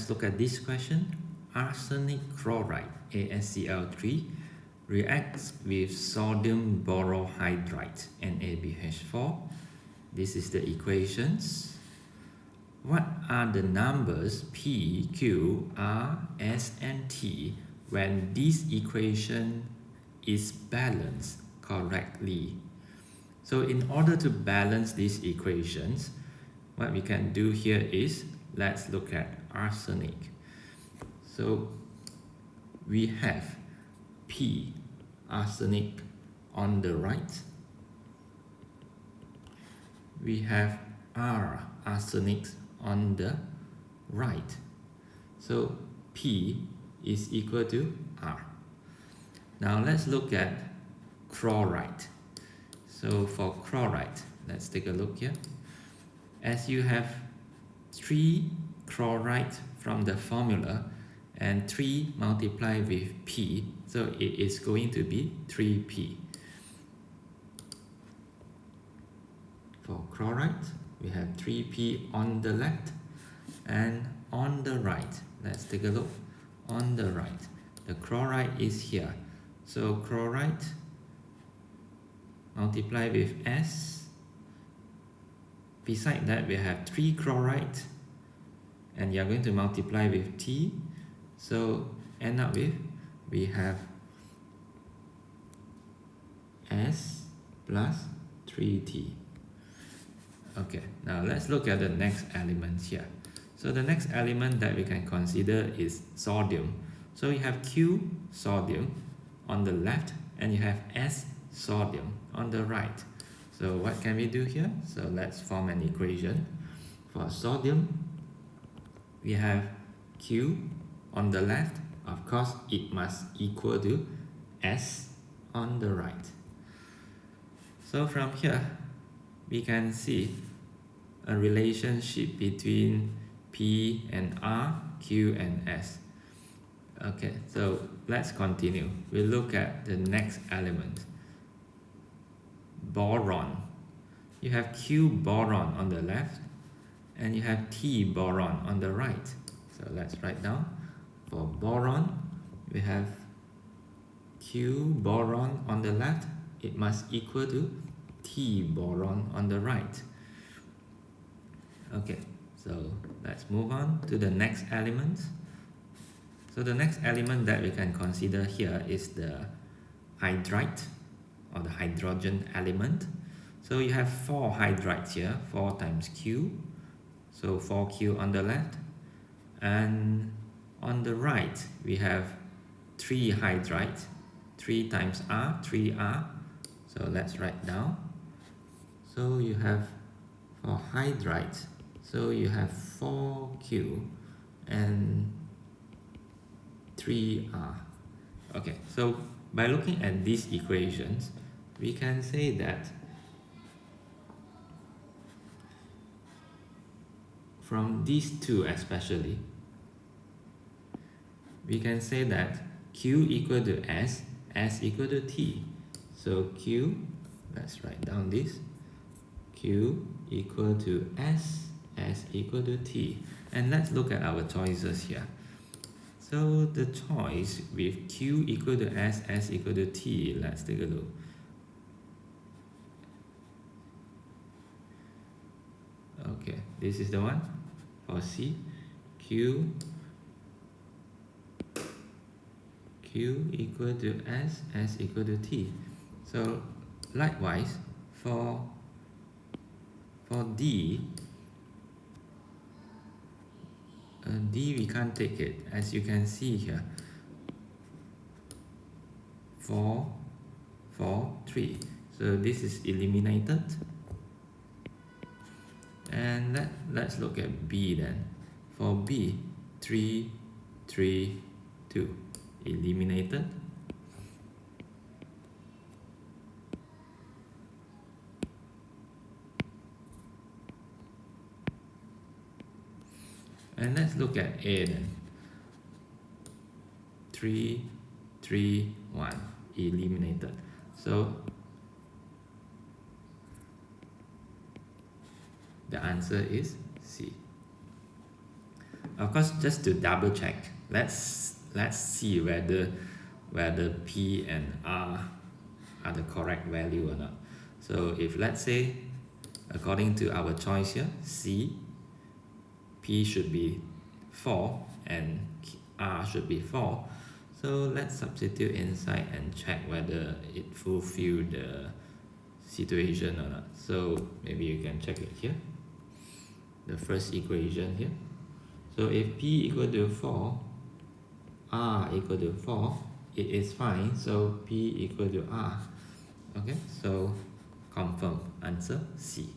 let's look at this question. Arsenic chloride, AsCl3, reacts with sodium borohydride, NaBH4. This is the equations. What are the numbers P, Q, R, S, and T when this equation is balanced correctly? So in order to balance these equations, what we can do here is, let's look at arsenic. So we have P, arsenic, on the right. We have R, arsenic, on the right. So P is equal to R. Now let's look at chloride. So for chloride, let's take a look here. As you have 3 chloride from the formula and 3 multiplied with P, so it is going to be 3P. For chloride, we have 3P on the left and on the right. Let's take a look. On the right, the chloride is here. So chloride multiply with S. Beside that, we have 3 chloride and you are going to multiply with T. So end up with, we have S plus 3T. Okay, now let's look at the next element here. So the next element that we can consider is sodium. So you have Q, sodium, on the left, and you have S, sodium, on the right. So what can we do here? So let's form an equation. For sodium, we have Q on the left. Of course, it must equal to S on the right. So from here, we can see a relationship between P and R, Q and S. Okay, so let's continue. We'll look at the next element. Boron. You have Q boron on the left and you have T boron on the right. So let's write down. For boron, we have Q boron on the left. It must equal to T boron on the right. Okay, so let's move on to the next element. So the next element that we can consider here is the hydride, or the hydrogen element. So you have 4 hydrides here, 4 times Q. So 4Q on the left. And on the right, we have 3 hydrides, 3 times R, 3R. So let's write down. So you have for hydrides, so you have 4Q and 3R. Okay, so by looking at these equations, we can say that from these two especially, we can say that Q equal to S, S equal to T. So Q, let's write down this, Q equal to S, S equal to T. And let's look at our choices here. So the choice with Q equal to S, S equal to T, let's take a look. Okay, this is the one for C. Q equal to S, S equal to T. So likewise for D, D we can't take it, as you can see here. 4, 4, 3. So this is eliminated. And let's look at B then. For B, 3, 3, 2. Eliminated. And let's look at A then. 3, 3, 1. Eliminated. So the answer is C. Of course, just to double check, let's see whether P and R are the correct value or not. So if let's say according to our choice here, C, P should be 4 and R should be 4. So let's substitute inside and check whether it fulfills the situation or not. So maybe you can check it here, the first equation here. So if P equal to 4, R equal to 4, it is fine. So P equal to R. Okay, so confirm, answer C.